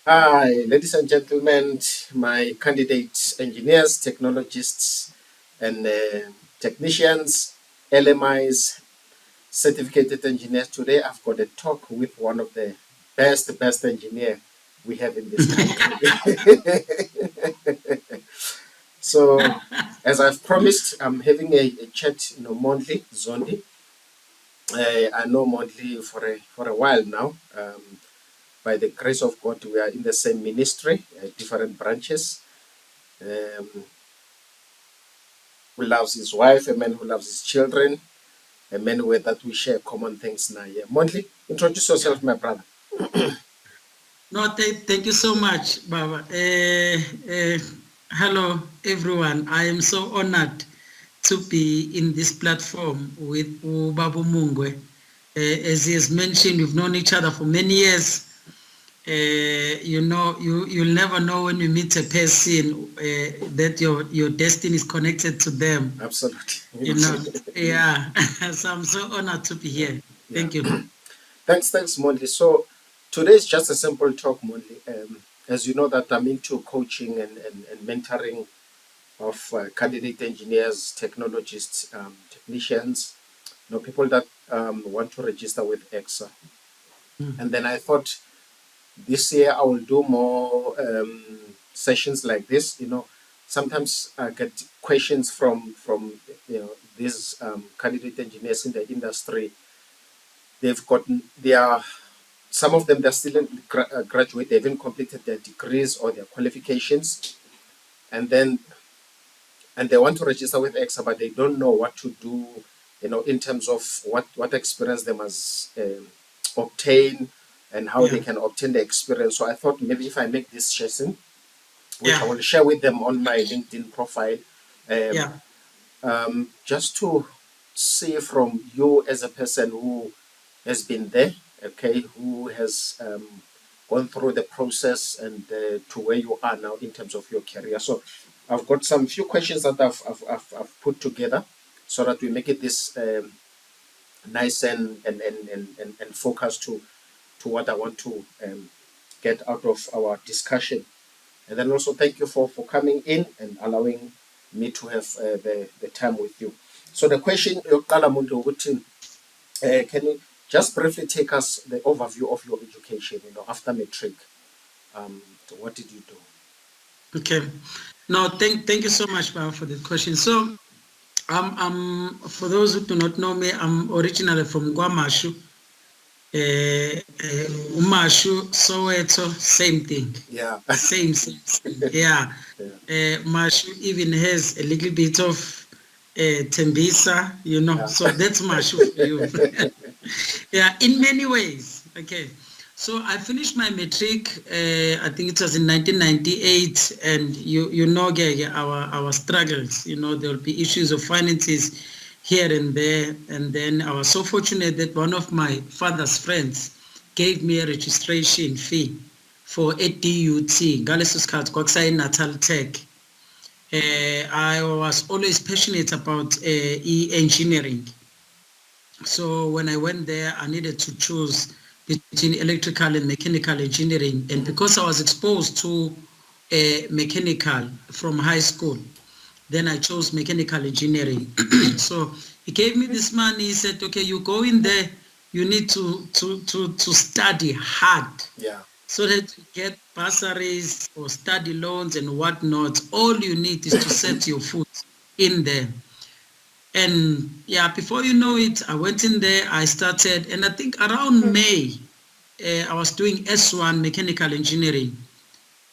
Hi, ladies and gentlemen, my candidates, engineers, technologists, and technicians, LMIs, certificated engineers. Today, I've got a talk with one of the best engineer we have in this country. So, as I've promised, I'm having a chat, Mondli Zondi. I know Mondli for a while now. By the grace of God, we are in the same ministry, different branches. Um, who loves his wife, a man who loves his children, a man where that we share common things now. Yeah. Mondli, introduce Yeah. yourself, my brother. No, thank you so much, Baba. Hello, everyone. I am so honored to be in this platform with Babu Mungwe. As he has mentioned, we've known each other for many years. You'll never know when you meet a person that your destiny is connected to them. Absolutely. You know, yeah. So I'm so honored to be Yeah. here. Yeah. Thank you. Thanks, Mondli. So today is just a simple talk, Mondli. As you know that I'm into coaching and mentoring of candidate engineers, technologists, technicians, people that want to register with ECSA. Mm. And then I thought this year I will do more sessions like this. Sometimes I get questions from these candidate engineers in the industry. They've gotten their some of them they're still graduate. They haven't completed their degrees or their qualifications, and they want to register with EXA, but they don't know what to do. In terms of what experience they must obtain and how Yeah. they can obtain the experience. So I thought maybe if I make this session, which Yeah. I will share with them on my LinkedIn profile, um, Yeah. just to see from you as a person who has been there, okay, who has gone through the process and to where you are now in terms of your career. So I've got some few questions that I've put together so that we make it this nice and focused to what I want to get out of our discussion. And then also thank you for coming in and allowing me to have the time with you. So the question, yokuqala Muntu ukuthi, can you just briefly take us the overview of your education, after matric? What did you do? Okay. No, thank you so much, Baba, for the question. So, for those who do not know me, I'm originally from Guamashu. Umashu, Soweto, same thing. Yeah. Same. Yeah. Yeah. Mashu even has a little bit of Tembisa, Yeah. so that's Mashu for you. Yeah, in many ways. Okay. So I finished my matric, I think it was in 1998, and you know our struggles. There will be issues of finances here and there, and then I was so fortunate that one of my father's friends gave me a registration fee for a DUT, ngaleso sikhathi kwakusayi-Natal Tech. I was always passionate about engineering. So when I went there, I needed to choose between electrical and mechanical engineering. And because I was exposed to mechanical from high school, then I chose mechanical engineering. So he gave me this money. He said, okay, you go in there, you need to study hard Yeah. so that you get bursaries or study loans and whatnot. All you need is to set your foot in there. And yeah, before you know it, I went in there, I started, and I think around May, I was doing S1 mechanical engineering.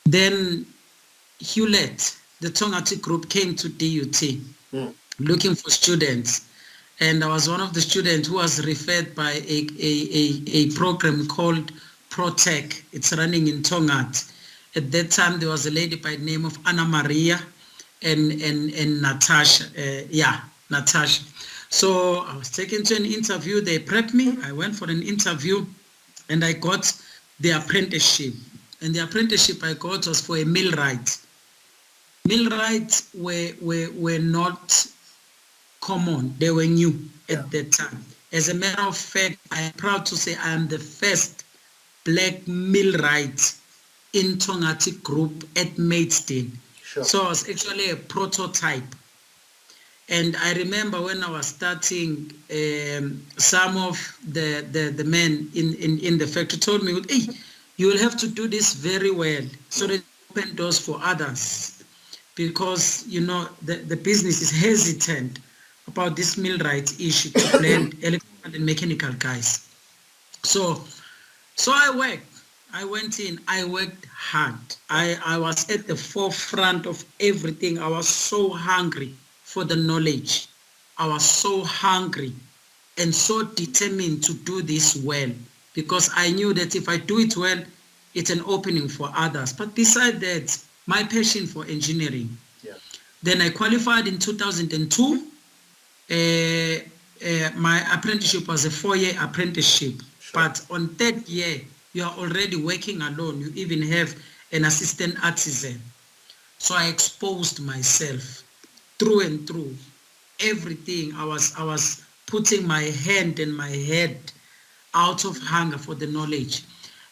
Then Hewlett, the Tongati group, came to DUT Mm. looking for students. And I was one of the students who was referred by a program called ProTech. It's running in Tongat. At that time, there was a lady by the name of Anna Maria and Natasha. Natasha. So I was taken to an interview. They prepped me. I went for an interview and I got the apprenticeship. And the apprenticeship I got was for a millwright. Millwrights were not common. They were new Yeah. at that time. As a matter of fact, I am proud to say I am the first black millwright in Tongati Group at Maidstone. Sure. So I was actually a prototype. And I remember when I was starting, some of the men in the factory told me, hey, you will have to do this very well so that you open doors for others. Because, the business is hesitant about this millwright issue to blend electrical and mechanical guys. So I worked. I went in. I worked hard. I was at the forefront of everything. I was so hungry for the knowledge. I was so hungry and so determined to do this well, because I knew that if I do it well, it's an opening for others. But beside that, my passion for engineering. Yeah. Then I qualified in 2002. My apprenticeship was a 4-year apprenticeship. Sure. But on third year, you are already working alone. You even have an assistant artisan. So I exposed myself through and through. Everything. I was putting my hand and my head out of hunger for the knowledge.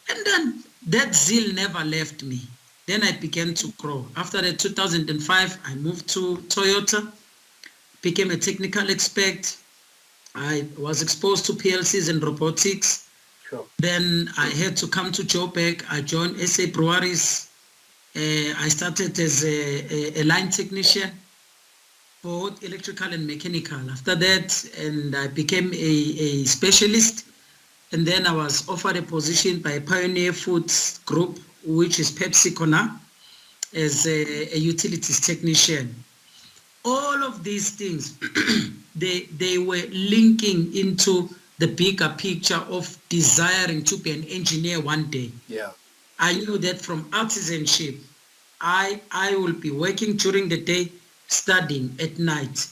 And then that zeal never left me. Then I began to grow. After the 2005, I moved to Toyota, became a technical expert. I was exposed to PLCs and robotics. Sure. Then I had to come to Joburg. I joined SA Breweries. I started as a line technician, both electrical and mechanical. After that, and I became a specialist. And then I was offered a position by Pioneer Foods Group, which is PepsiCo now, as a utilities technician. All of these things, they were linking into the bigger picture of desiring to be an engineer one day. Yeah. I knew that from artisanship, I will be working during the day, studying at night.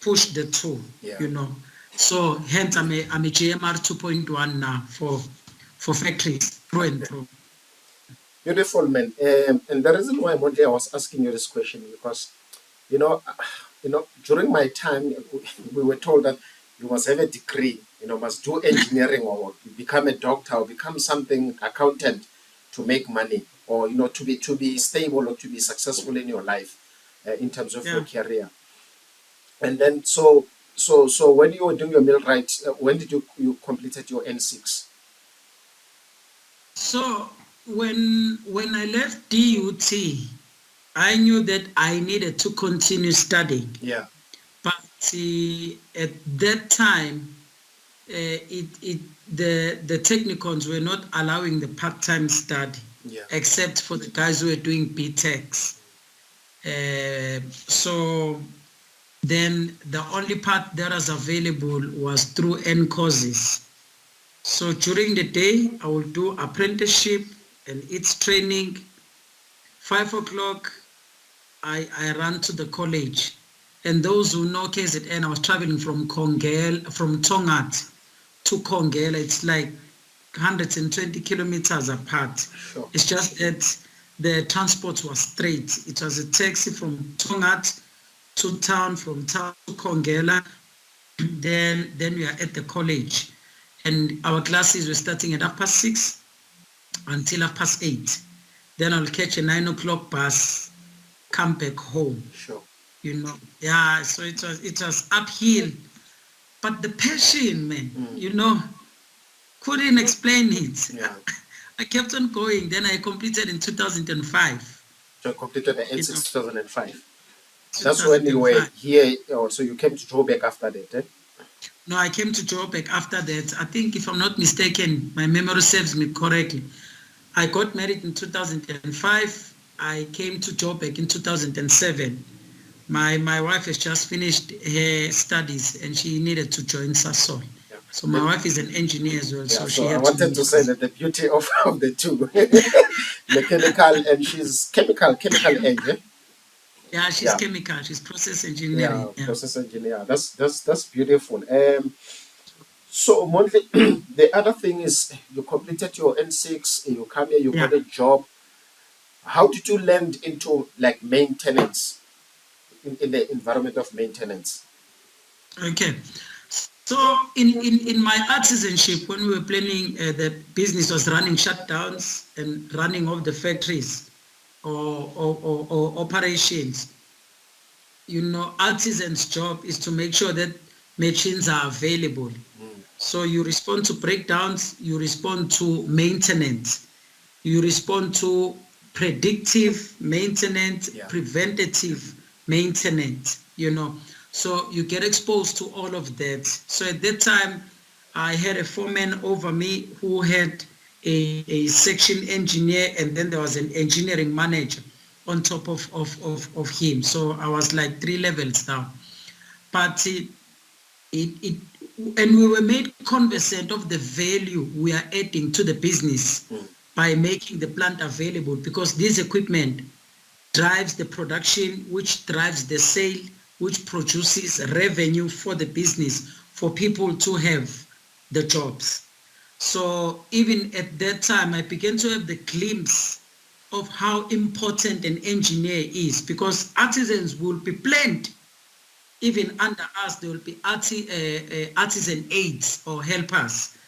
Push the two. Yeah. So hence I'm a GMR 2.1 now for factories through and through. Beautiful, man. And the reason why, Mondli, I was asking you this question because, during my time, we were told that you must have a degree, must do engineering or become a doctor or become something, accountant, to make money, or to be stable or to be successful in your life, in terms of your career. And then so when you were doing your millwright, when did you completed your N6? So when I left DUT, I knew that I needed to continue studying. Yeah. But at that time, the technicons were not allowing the part-time study, except for the guys who were doing BTECs. So then the only part that was available was through N courses. So during the day, I will do apprenticeship and its training. 5 o'clock, I run to the college. And those who know KZN, I was traveling from Tongat to Kongela. It's like 120 kilometers apart. Sure. It's just that the transport was straight. It was a taxi from Tongat to town, from town to Kongela. Then we are at the college. And our classes were starting at 6:30 until 8:30. Then I'll catch a 9 o'clock bus, come back home. Sure. Yeah, so it was uphill. But the passion, man, couldn't explain it. Yeah. I kept on going. Then I completed in 2005. So you completed the N6 2005. That's when you were here, so you came to Joburg after that, eh? No, I came to Joburg after that. I think, if I'm not mistaken, my memory serves me correctly, I got married in 2005. I came to Joburg in 2007. My wife has just finished her studies and she needed to join Sasol. Yeah. So my wife is an engineer as well. Yeah, so I wanted to say that the beauty of the two, mechanical, and she's chemical age, eh? Yeah, she's chemical. She's process engineering. Yeah, process engineer. That's beautiful. So Mondli, the other thing is you completed your N6. You come here. You got a job. How did you land into like maintenance in the environment of maintenance? Okay, So in my artisanship, when we were planning, the business was running shutdowns and running of the factories or operations. Artisans' job is to make sure that machines are available. So you respond to breakdowns, you respond to maintenance, you respond to predictive maintenance, preventative maintenance, So you get exposed to all of that. So at that time, I had a foreman over me who had a section engineer, and then there was an engineering manager on top of him. So I was like 3 levels down. But it and we were made conversant of the value we are adding to the business by making the plant available, because this equipment drives the production, which drives the sale, which produces revenue for the business, for people to have the jobs. So even at that time, I began to have the glimpse of how important an engineer is, because artisans will be planned. Even under us, there will be artisan aides or helpers,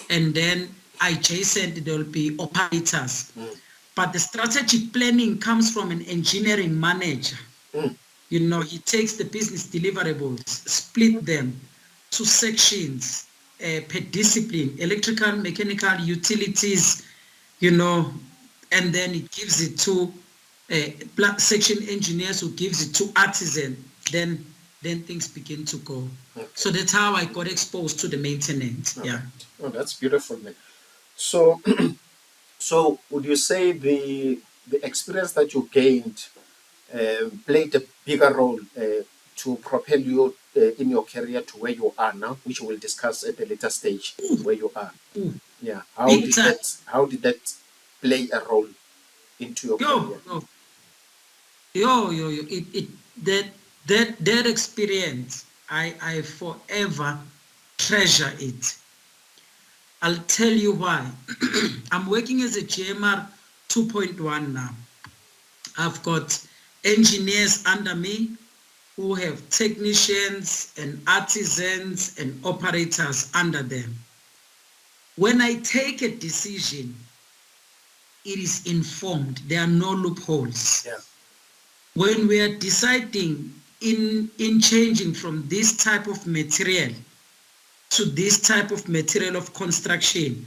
and then adjacent there will be operators. But the strategic planning comes from an engineering manager. He takes the business deliverables, split them to sections per discipline: electrical, mechanical, utilities, and then it gives it to section engineers, who gives it to artisan. Then things begin to go. Okay. So that's how I got exposed to the maintenance. Okay. Yeah. Oh, that's beautiful, man. So, so would you say the experience that you gained played a bigger role to propel you in your career to where you are now, which we'll discuss at a later stage, where you are? Yeah. How did that play a role into your career? That experience, I forever treasure it. I'll tell you why. I'm working as a GMR 2.1 now. I've got engineers under me who have technicians and artisans and operators under them. When I take a decision, it is informed. There are no loopholes. Yeah. When we are deciding in changing from this type of material to this type of material of construction,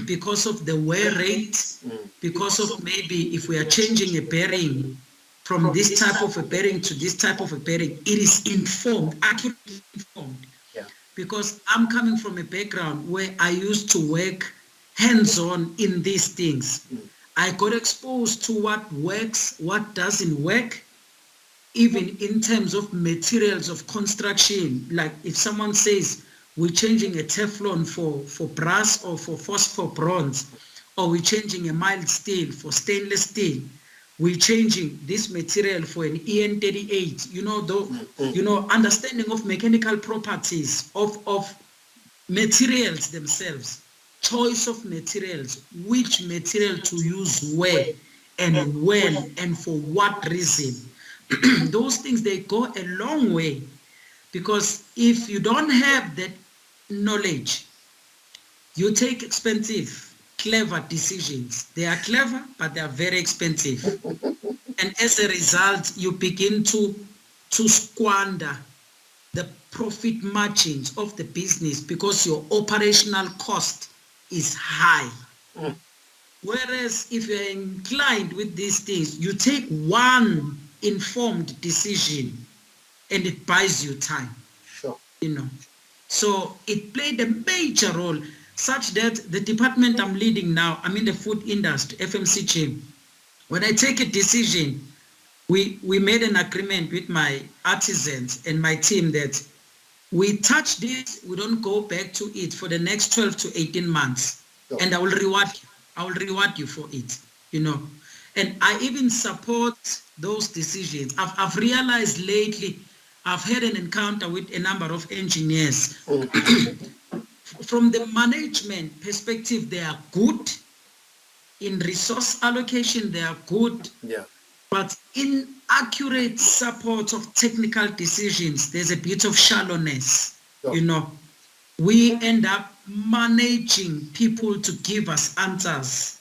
because of the wear rate, because of maybe if we are changing a bearing from this type of a bearing to this type of a bearing, it is informed, accurately informed. Yeah. Because I'm coming from a background where I used to work hands-on in these things. I got exposed to what works, what doesn't work, even in terms of materials of construction. Like if someone says we're changing a Teflon for brass or for phosphor bronze, or we're changing a mild steel for stainless steel, we're changing this material for an EN38, understanding of mechanical properties of materials themselves, choice of materials, which material to use where and when and for what reason. Those things, they go a long way, because if you don't have that knowledge, you take expensive, clever decisions. They are clever, but they are very expensive. And as a result, you begin to squander the profit margins of the business, because your operational cost is high. Whereas if you're inclined with these things, you take one informed decision and it buys you time. Sure. So it played a major role, such that the department I'm leading now, I'm in the food industry, FMCG. When I take a decision, we made an agreement with my artisans and my team that we touch this, we don't go back to it for the next 12 to 18 months. Sure. And I will reward you for it, And I even support those decisions. I've realized lately, I've had an encounter with a number of engineers. From the management perspective, they are good. In resource allocation, they are good. Yeah. But in accurate support of technical decisions, there's a bit of shallowness, Sure. we end up managing people to give us answers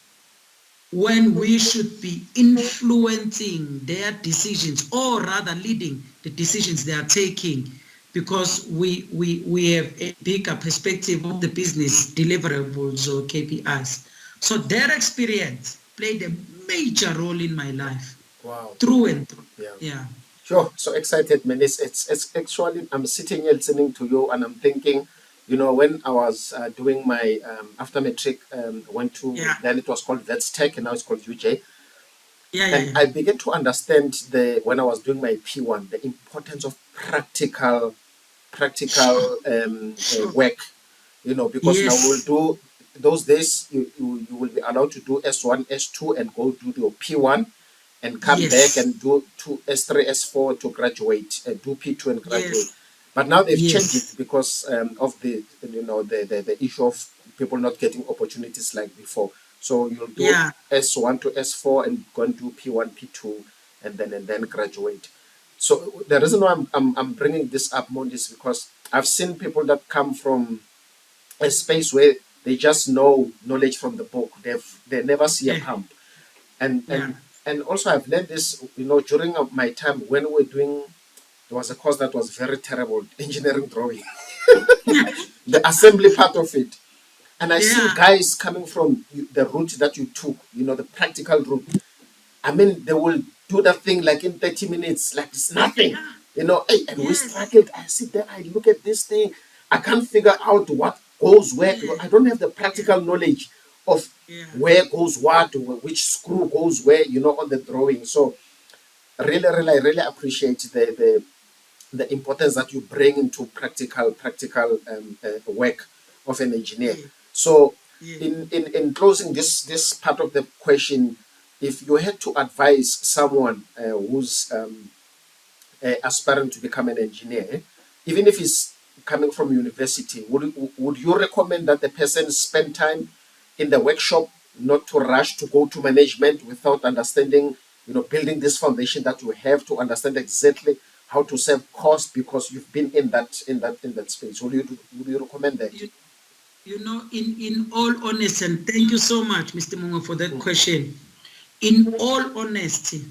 when we should be influencing their decisions, or rather leading the decisions they are taking, because we have a bigger perspective of the business deliverables or KPIs. So their experience played a major role in my life, Wow. through and through. Yeah. Yeah. Sure. So excited, man. It's actually, I'm sitting here listening to you and I'm thinking, when I was doing my after matric, went to, Yeah. then it was called Vets Tech and now it's called UJ. Yeah. And Yeah. I began to understand when I was doing my P1, the importance of practical Sure. Sure. work, because now we'll Yes. do those days, you will be allowed to do S1, S2, and go do your P1 and come back Yes. and do to S3, S4 to graduate and do P2 and graduate. Yes. But now they've changed it Yes. because of the issue of people not getting opportunities like before. So you'll do Yeah. S1 to S4 and go and do P1, P2, and then graduate. So the reason why I'm bringing this up more is because I've seen people that come from a space where they just know knowledge from the book. They never see a Yeah. pump, and Yeah. and and also I've learned this, during my time when we were doing. There was a course that was very terrible, engineering drawing, the assembly part of it. And I seen Yeah. guys coming from the route that you took, the practical route. I mean, they will do that thing like in 30 minutes, like it's nothing, Yeah. hey, and we Yes. struggled. I sit there, I look at this thing, I can't figure out what goes where because Yeah. I don't have the Yeah. practical knowledge of Yeah. where goes what, which screw goes where, on the drawing. So really, really, I really appreciate the importance that you bring into practical work of an engineer. Yeah. So, Yeah. in closing this part of the question, if you had to advise someone who's aspiring to become an engineer, even if he's coming from university, would you recommend that the person spend time in the workshop, not to rush to go to management without understanding, building this foundation that you have to understand exactly how to save cost because you've been in that space? Would you recommend that? You, in all honesty, and thank you so much, Mr. Mungo, for that Mm. question. In all honesty,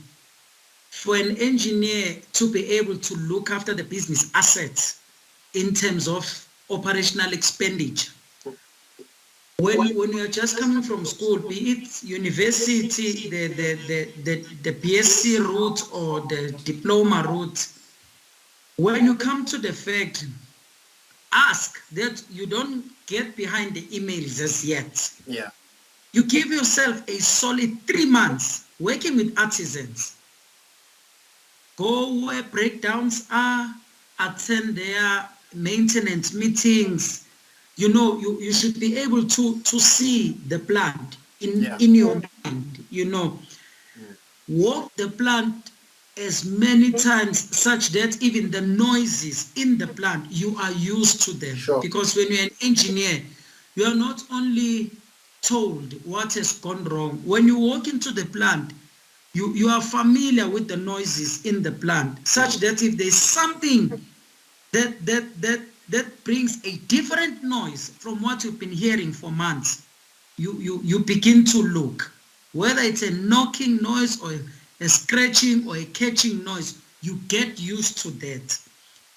for an engineer to be able to look after the business assets in terms of operational expenditure, when you're just coming from school, be it university, the BSc route or the diploma route, when you come to the fact, ask that you don't get behind the emails as yet. Yeah. You give yourself a solid 3 months working with artisans. Go where breakdowns are, attend their maintenance meetings. You should be able to see the plant Yeah. in your mind, Mm. walk the plant as many times such that even the noises in the plant, you are used to them. Sure. Because when you're an engineer, you are not only told what has gone wrong. When you walk into the plant, you are familiar with the noises in the plant, such Mm. that if there's something that brings a different noise from what you've been hearing for months, you begin to look. Whether it's a knocking noise or a scratching or a catching noise, you get used to that.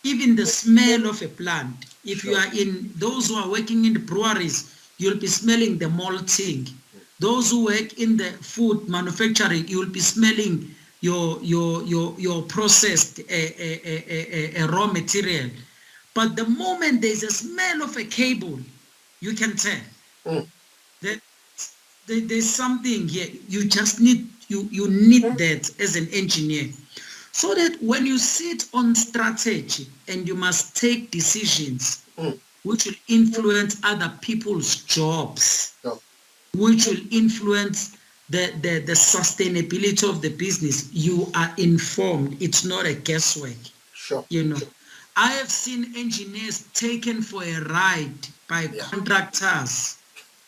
Even the smell of a plant. If you Sure. are in those who are working in the breweries, you'll be smelling the malting. Those who work in the food manufacturing, you'll be smelling your processed raw material. But the moment there's a smell of a cable, you can tell Mm. that there's something here. You just need that as an engineer, so that when you sit on strategy and you must take decisions Mm. which will influence other people's jobs, Sure. which will influence the sustainability of the business, you are informed. It's not a guesswork. Sure. you know I have seen engineers taken for a ride by Yeah. contractors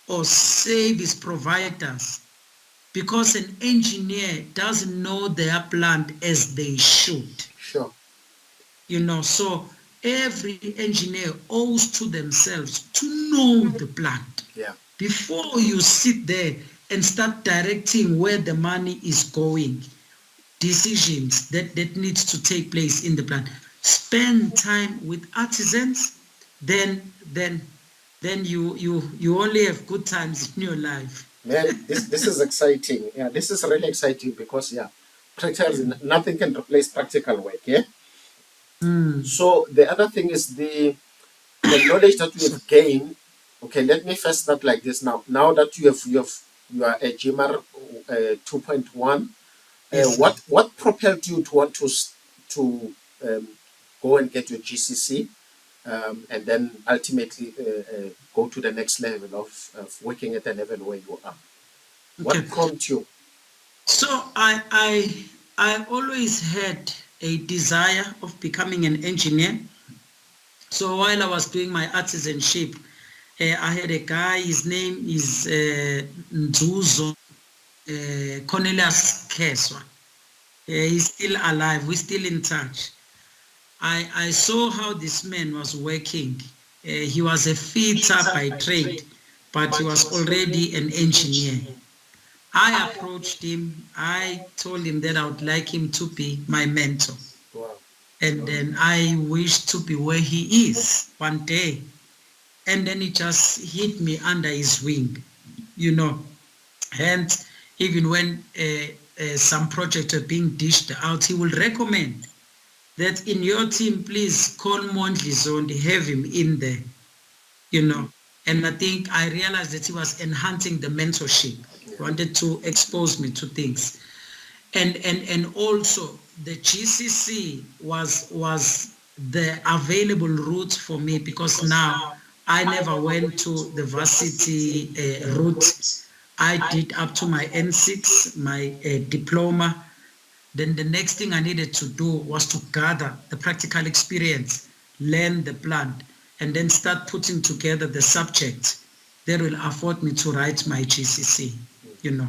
or service providers because an engineer doesn't know their plant as they should. Sure. So every engineer owes to themselves to know the plant. Yeah. Before you sit there and start directing where the money is going, decisions that needs to take place in the plant, spend time with artisans, then you only have good times in your life. Man, this is exciting. Yeah, this is really exciting because practical, nothing can replace practical work. Yeah. Mm. So the other thing is the knowledge that we have gained. Okay, let me first start like this now. Now that you are a GMR 2.1, Yes, sir. what propelled you to want to go and get your GCC, and then ultimately go to the next level of working at the level where you are? Okay. What prompted you? So I always had a desire of becoming an engineer. So while I was doing my artisanship, I had a guy, his name is Nzuzo Cornelius Keswa. He's still alive, we're still in touch. I saw how this man was working. He was a fitter by trade, but he was already an engineer. I approached him. I told him that I would like him to be my mentor. Wow. And then I wished to be where he is one day. And then he just hit me under his wing, you know. And even when some projects are being dished out, he will recommend that in your team, please call Mondli Zondi, have him in there, you know. And I think I realized that he was enhancing the mentorship, Yeah. wanted to expose me to things. And also the GCC was the available route for me, because now I never went to the varsity route. I did up to my N6, my diploma. Then the next thing I needed to do was to gather the practical experience, learn the plant, and then start putting together the subjects that will afford me to write my GCC, you know.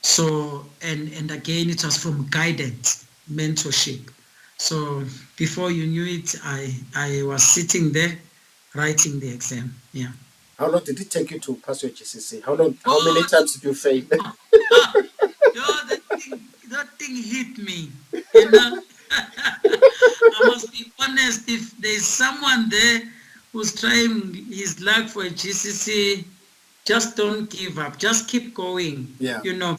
So, and again, it was from guidance, mentorship. So before you knew it, I was sitting there writing the exam. Yeah. How long did it take you to pass your GCC? How long? How many Oh, times did you fail? yo, that thing hit me. You know, I must be honest. If there's someone there who's trying his luck for a GCC, just don't give up. Just keep going. Yeah. You know,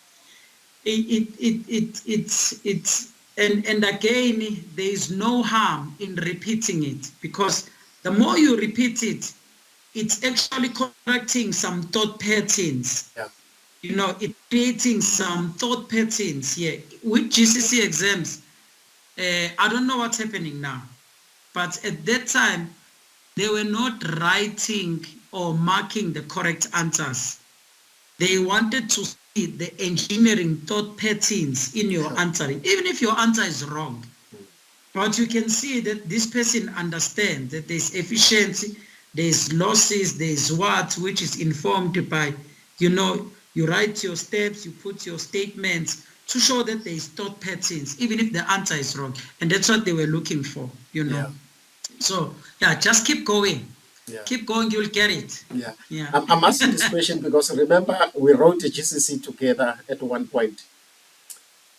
it's and again, there is no harm in repeating it, because the more you repeat it, it's actually correcting some thought patterns. Yeah. You know, it's creating some thought patterns here with GCC exams. I don't know what's happening now, but at that time they were not writing or marking the correct answers. They wanted to see the engineering thought patterns in your Sure. answering, even if your answer is wrong. But you can see that this person understands that there's efficiency, there's losses, there's what, which is informed by, you know, you write your steps, you put your statements to show that there's thought patterns, even if the answer is wrong. And that's what they were looking for, you know. Yeah. So, yeah, just keep going. Yeah. Keep going, you'll get it. Yeah. Yeah. I'm asking this question because remember we wrote a GCC together at one point.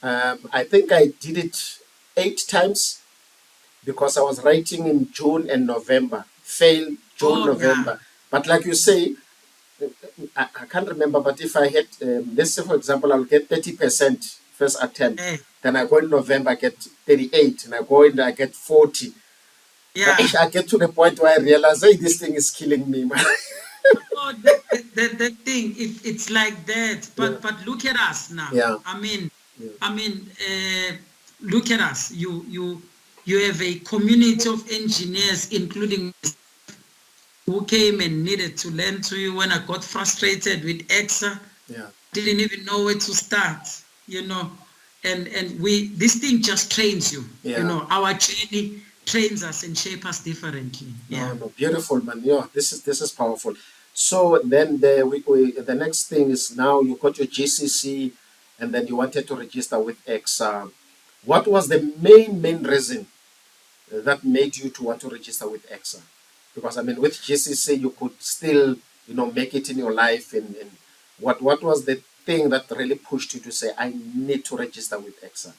I think I did it 8 times because I was writing in June and November. Failed June, Oh, yeah. November. But like you say, I can't remember, but if I had, let's say for example, I'll get 30% first attempt. Hey, Then I go in November, I get 38, and I go in, I get 40. But yeah. I get to the point where I realize, hey, this thing is killing me, man. Oh, that thing, it's like that. Yeah. But look at us now. Yeah. I mean, Yeah. I mean, look at us. You have a community of engineers, including who came and needed to learn to you. When I got frustrated with ECSA, Yeah. didn't even know where to start. You know, and we this thing just trains you. Yeah. You know, our journey trains us and shape us differently. Yeah. No, beautiful, man. Yeah, this is powerful. So then the next thing is now you got your GCC, and then you wanted to register with ECSA. What was the main reason that made you to want to register with ECSA? Because I mean, with GCC, you could still, make it in your life. And what was the thing that really pushed you to say, I need to register with ECSA?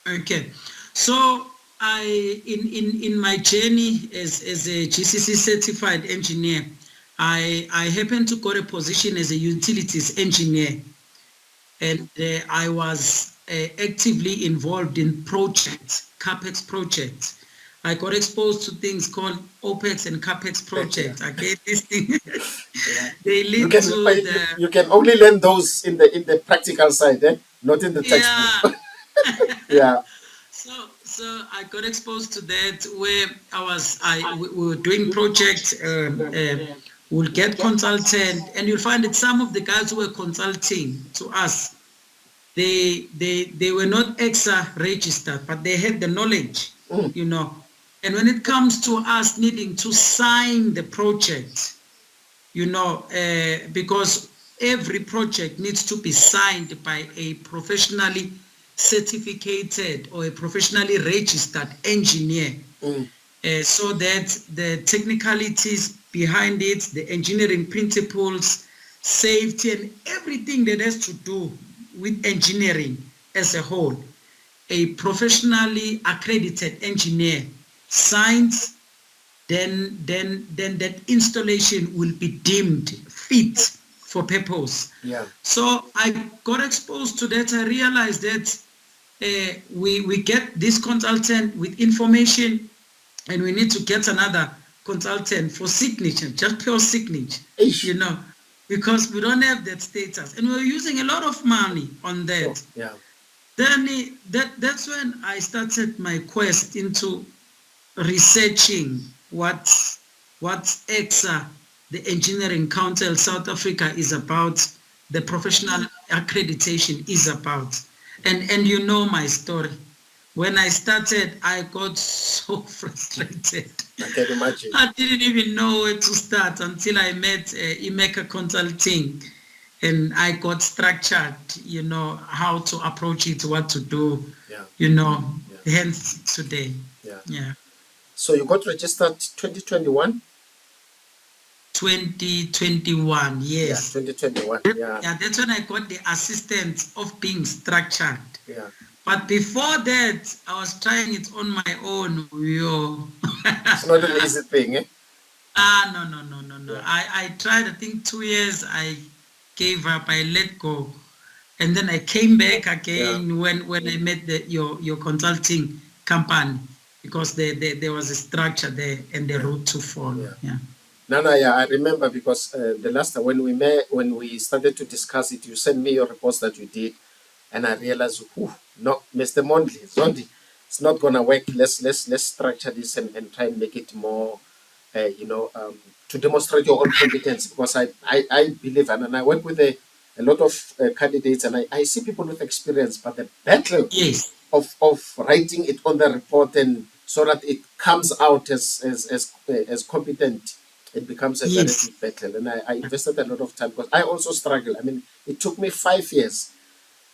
Okay, so in my journey as a GCC certified engineer, I happened to got a position as a utilities engineer, and I was actively involved in projects, capex projects. I got exposed to things called OPEX and CAPEX projects. Yeah. Okay, this thing Yeah. they You lead can to the you can only learn those in the practical side, not in the textbook. yeah. Yeah. So I got exposed to that where we were doing projects. We'll get consultant, and you'll find that some of the guys who were consulting to us, they were not ECSA registered, but they had the knowledge, Mm. And when it comes to us needing to sign the project, because every project needs to be signed by a professionally certificated or a professionally registered engineer, so that the technicalities behind it, the engineering principles, safety, and everything that has to do with engineering as a whole, a professionally accredited engineer signs, then that installation will be deemed fit for purpose. Yeah. So I got exposed to that. I realized that we get this consultant with information, and we need to get another consultant for signature, just pure signature, Ish. because we don't have that status, and we're using a lot of money on that. Sure. Yeah. Then that's when I started my quest into researching what ECSA, the Engineering Council South Africa, is about, the professional accreditation is about. And you know my story. When I started, I got so frustrated. I can imagine. I didn't even know where to start until I met Emeka Consulting, and I got structured, how to approach it, what to do, Yeah. hence today. Yeah. Yeah. So you got registered 2021? 2021, yes. Yeah, 2021. Yeah. Yeah, that's when I got the assistance of being structured. Yeah. But before that, I was trying it on my own. It's not an easy thing, eh? No. Yeah. I tried, I think 2 years, I gave up, I let go. And then I came back again when I met your consulting company, because there was a structure there and the route to follow. Yeah. No, yeah, I remember because the last time when we met, when we started to discuss it, you sent me your reports that you did, and I realized, no, Mr. Mondli Zondi, it's not gonna work. Let's structure this and try and make it more, to demonstrate your own competence. Because I believe, and I work with a lot of candidates, and I see people with experience, but the battle of writing it on the report and so that it comes out as competent, it becomes a very big battle. And I invested a lot of time because I also struggle. I mean, it took me 5 years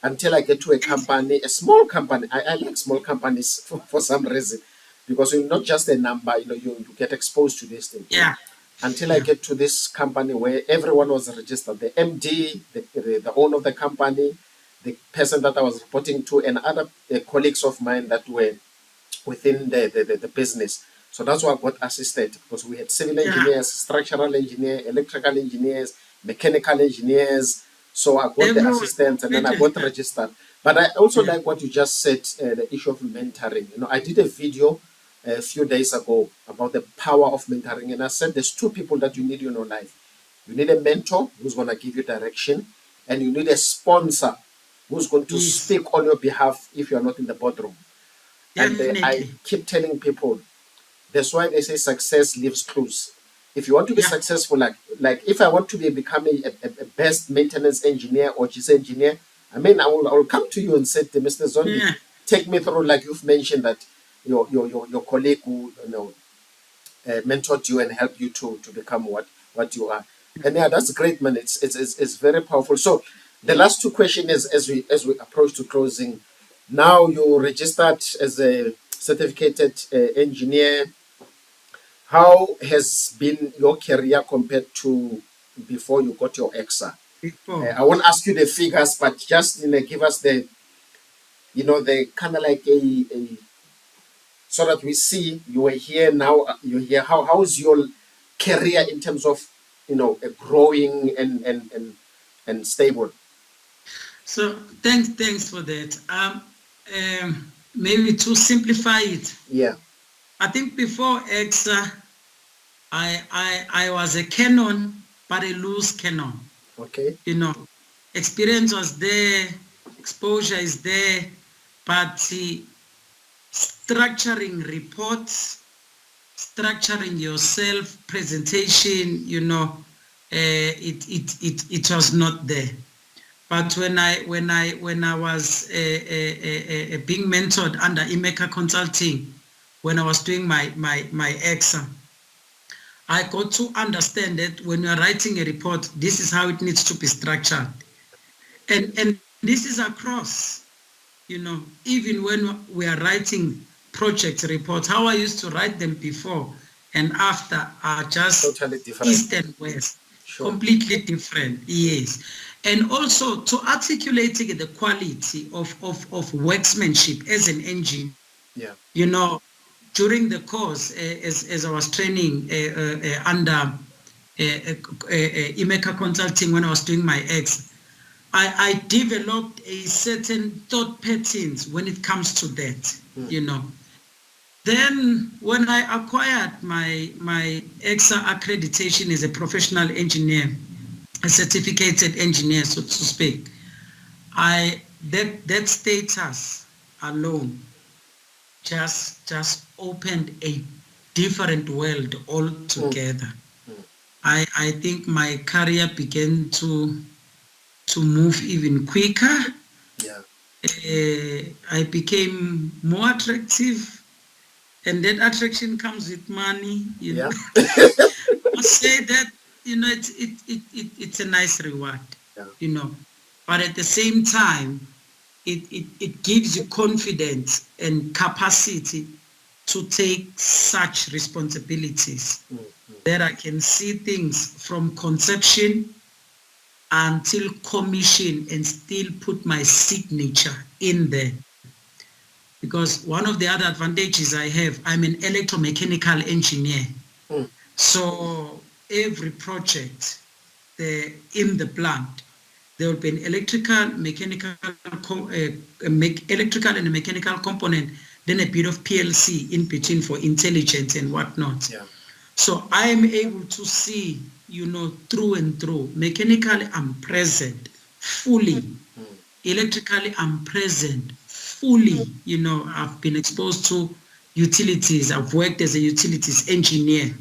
until I get to a company, a small company. I like small companies for some reason, because you're not just a number, you get exposed to this thing. Yeah. Until I get to this company where everyone was registered, the MD, the owner of the company, the person that I was reporting to, and other colleagues of mine that were within the business. So that's why I got assisted, because we had civil engineers, structural engineers, electrical engineers, mechanical engineers. So I got the assistants, and then I got registered. But I also like what you just said, the issue of mentoring. I did a video a few days ago about the power of mentoring, and I said there's two people that you need in your life. You need a mentor who's going to give you direction, and you need a sponsor who's going to speak on your behalf if you're not in the boardroom. And I keep telling people, that's why they say success leaves clues. If you want to be successful, like if I want to become a best maintenance engineer or GC engineer, I will come to you and say, Mr. Zondi, take me through, like you've mentioned that your colleague who mentored you and helped you to become what you are. And that's great, man. It's very powerful. So the last two questions is, as we approach to closing. Now you registered as a certificated engineer. How has been your career compared to before you got your ECSA? Before. I won't ask you the figures, but just give us the, the kind of like a so that we see you were here, now you're here. How's your career in terms of growing and stable? So thanks for that. Maybe to simplify it. Yeah. I think before ECSA, I was a canon, but a loose canon. Okay. Experience was there, exposure is there, but structuring reports, structuring yourself, presentation, it was not there. But when I was being mentored under EMECA Consulting, when I was doing my ECSA, I got to understand that when you're writing a report, this is how it needs to be structured. And this is across, even when we are writing project reports, how I used to write them before and after are just totally different. East and West. Sure. Completely different, yes. And also to articulating the quality of workmanship as an engineer. Yeah. During the course, as I was training under EMECA Consulting, when I was doing my ECSA, I developed a certain thought patterns when it comes to that, Then when I acquired my ECSA accreditation as a professional engineer, a certificated engineer, so to speak, that status alone just opened a different world altogether. I think my career began to move even quicker. Yeah. I became more attractive, and that attraction comes with money. Yeah. I say that it's a nice reward. Yeah. But at the same time, it gives you confidence and capacity to take such responsibilities that I can see things from conception until commission and still put my signature in there. Because one of the other advantages I have, I'm an electromechanical engineer. So every project in the plant, there will be an electrical, mechanical, electrical and a mechanical component, then a bit of PLC in between for intelligence and whatnot. Yeah. So I am able to see, through and through. Mechanically, I'm present fully. Electrically, I'm present fully. I've been exposed to utilities. I've worked as a utilities engineer.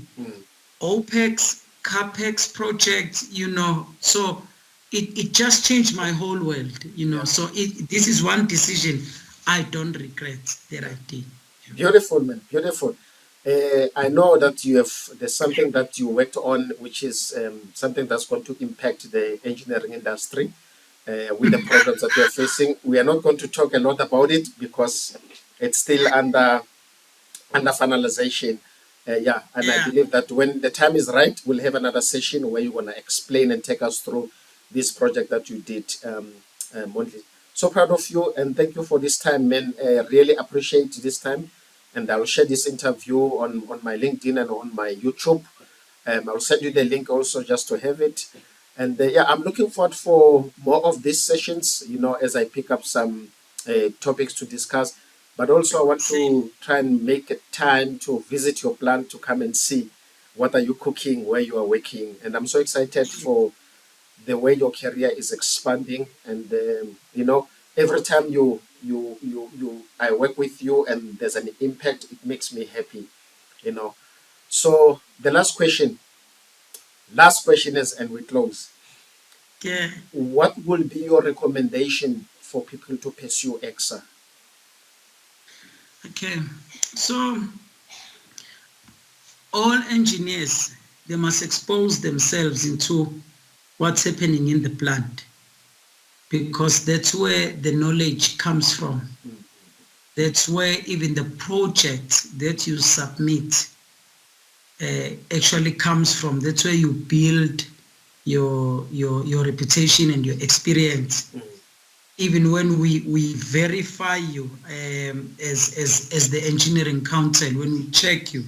OPEX, CAPEX projects, so it just changed my whole world, So this is one decision I don't regret that I did. Beautiful, man. Beautiful. I know that there's something that you worked on, which is something that's going to impact the engineering industry with the problems that we are facing. We are not going to talk a lot about it because it's still under finalization. I believe that when the time is right, we'll have another session where you're going to explain and take us through this project that you did, Mondli. So proud of you, and thank you for this time, man. Really appreciate this time. And I'll share this interview on my LinkedIn and on my YouTube. I'll send you the link also just to have it. And I'm looking forward for more of these sessions, as I pick up some topics to discuss. But also I want to try and make a time to visit your plant to come and see what are you cooking, where you are working. And I'm so excited for the way your career is expanding. And, every time I work with you and there's an impact, it makes me happy, So the last question is, and we close. Yeah. What will be your recommendation for people to pursue ECSA? Okay, so all engineers, they must expose themselves into what's happening in the plant, because that's where the knowledge comes from. That's where even the project that you submit actually comes from. That's where you build your reputation and your experience. Even when we verify you as the engineering council, when we check you,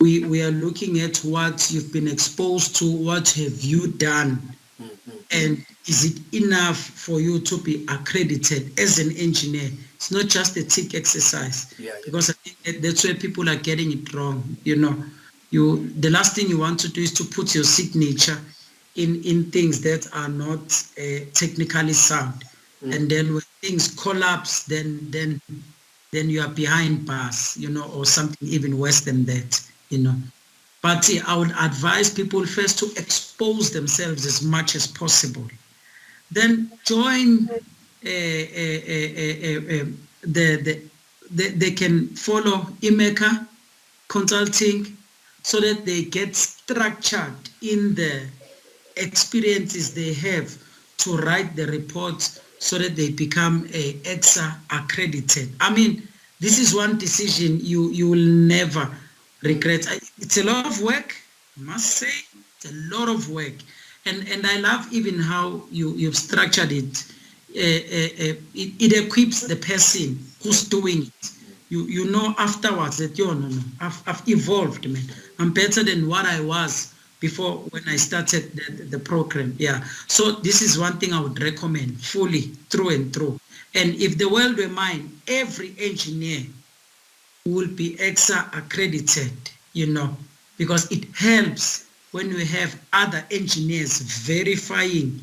we are looking at what you've been exposed to, what have you done, and is it enough for you to be accredited as an engineer? It's not just a tick exercise, because I think that's where people are getting it wrong. The last thing you want to do is to put your signature in things that are not technically sound, and then when things collapse, then you are behind bars, or something even worse than that. But I would advise people first to expose themselves as much as possible. Then join they can follow Imeka Consulting, so that they get structured in the experiences they have to write the reports, so that they become a ECSA accredited. I mean, this is one decision you will never regret. It's a lot of work, I must say. It's a lot of work, and I love even how you've structured it. It equips the person who's doing it. You know afterwards that no, I've evolved, man. I'm better than what I was before when I started the program. Yeah. So this is one thing I would recommend fully, through and through. And if the world were mine, every engineer will be ECSA accredited, because it helps when we have other engineers verifying,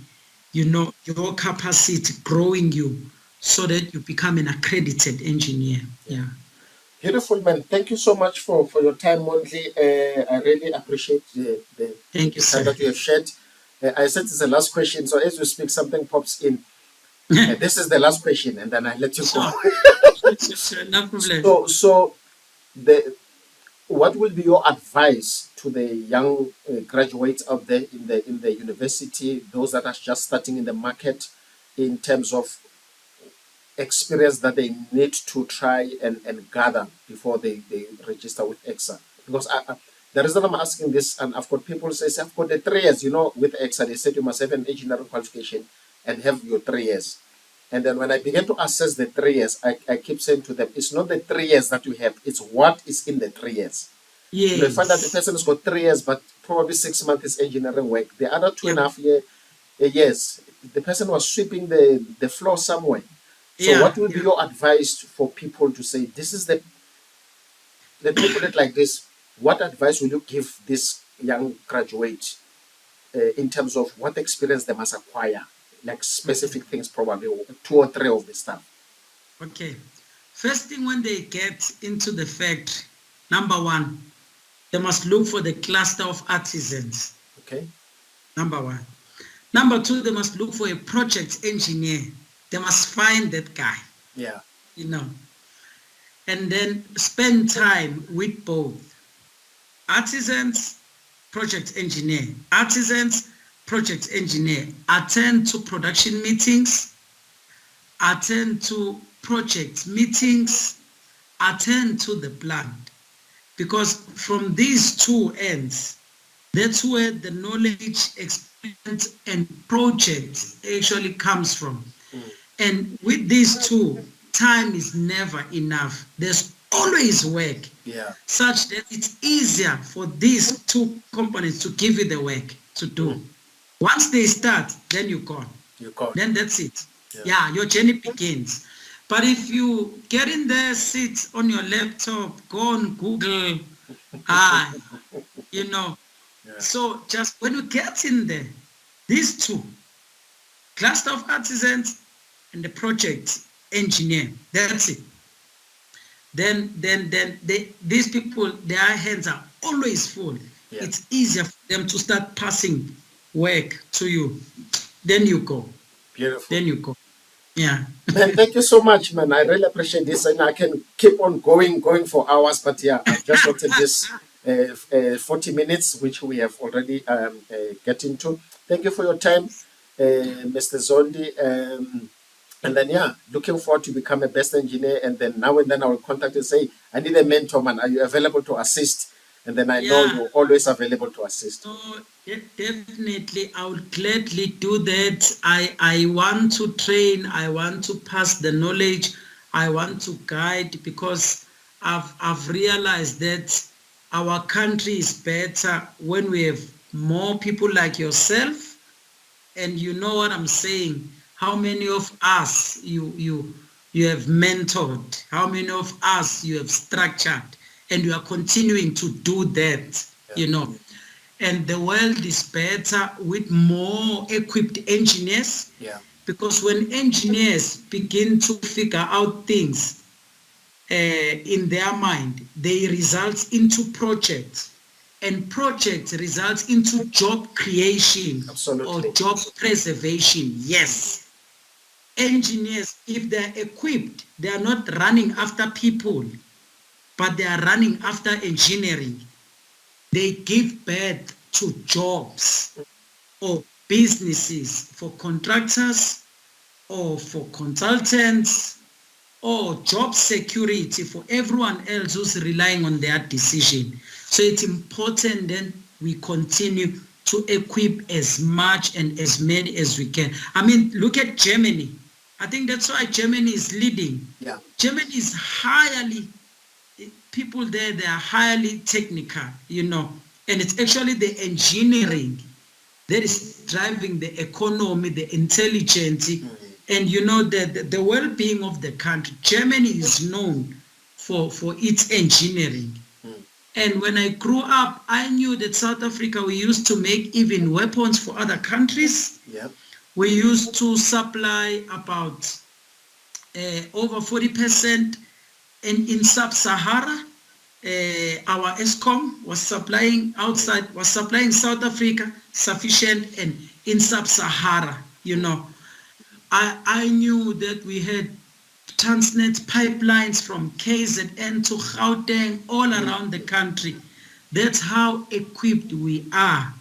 your capacity, growing you, so that you become an accredited engineer. Yeah. Beautiful, man. Thank you so much for your time, Mondli. I really appreciate the Thank you, time sir. that you have shared. I said it's the last question, so as you speak, something pops in. This is the last question, and then I let you go. Sure, no problem. So what will be your advice to the young graduates out there in the university, those that are just starting in the market, in terms of experience that they need to try and gather before they register with ECSA? Because the reason I'm asking this, and I've got people say, I've got the 3 years, with ECSA, they said you must have an engineering qualification and have your 3 years. And then when I began to assess the 3 years, I keep saying to them, it's not the 3 years that you have, it's what is in the 3 years. Yes. You find that the person has got 3 years, but probably 6 months is engineering work. The other 2.5 years, the person was sweeping the floor somewhere. So what would be your advice for people to say, this is let me put it like this, what advice will you give this young graduate in terms of what experience they must acquire, like specific things, probably 2 or 3 of the stuff? Okay. First thing, when they get into the factory, number one, they must look for the cluster of artisans. Okay. Number one. Number two, they must look for a project engineer. They must find that guy. Yeah. And then spend time with both artisans, project engineer. Artisans, project engineer. Attend to production meetings, attend to project meetings, attend to the plant. Because from these two ends, that's where the knowledge, experience, and project actually comes from. And with these two, time is never enough. There's always work, such that it's easier for these two companies to give you the work to do. Once they start, then you're gone. Then that's it. Yeah, your journey begins. But if you get in there, sit on your laptop, go on Google, So just when you get in there, these two, cluster of artisans and the project engineer, that's it. Then these people, their hands are always full. It's easier for them to start passing work to you. Then you go. Beautiful. Then you go. Yeah. Man, thank you so much, man. I really appreciate this, and I can keep on going for hours. But yeah, I've just wanted this 40 minutes, which we have already get into. Thank you for your time, Mr. Zondi. And then, yeah, looking forward to become a best engineer. And then now and then I will contact you and say, I need a mentor, man. Are you available to assist? And then I know Yeah. you're always available to assist. So definitely, I would gladly do that. I want to train. I want to pass the knowledge. I want to guide, because I've realized that our country is better when we have more people like yourself. And you know what I'm saying? How many of us you have mentored? How many of us you have structured? And you are continuing to do that, you know. And the world is better with more equipped engineers, Yeah. because when engineers begin to figure out things in their mind, they result into projects, and projects results into job creation or Absolutely. job preservation. Yes, engineers, if they're equipped, they are not running after people, but they are running after engineering. They give birth to jobs or businesses for contractors or for consultants, or job security for everyone else who's relying on their decision. So it's important then we continue to equip as much and as many as we can. I mean, look at Germany. I think that's why Germany is leading. Yeah. Germany is highly, people there, they are highly technical, you know, and it's actually the engineering that is driving the economy, the intelligence, and you know the well-being of the country. Germany is known for its engineering. And when I grew up, I knew that South Africa, we used to make even weapons for other countries. Yeah. We used to supply about over 40%, and in sub-Sahara, our ESCOM was supplying outside, was supplying South Africa sufficient, and in sub-Sahara, you know, I knew that we had Transnet pipelines from KZN to Gauteng all around the country. That's how equipped we are,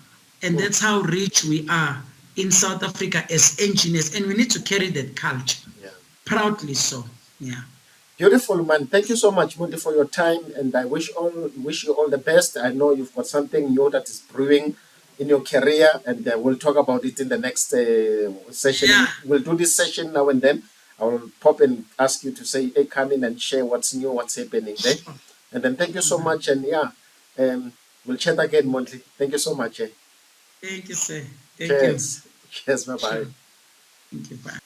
and that's how rich we are in South Africa as engineers, and we need to carry that culture Yeah. proudly. So, yeah. Beautiful, man. Thank you so much, Mondli, for your time, and I wish you all the best. I know you've got something new that is brewing in your career, and we'll talk about it in the next session. Yeah. We'll do this session now and then. I will pop and ask you to say, hey, come in and share what's new, what's happening there. And then thank you so much, and yeah, we'll chat again, Mondli. Thank you so much. Thank you, sir. Thank you. Cheers. Cheers. Bye bye. Sure. Thank you. Bye.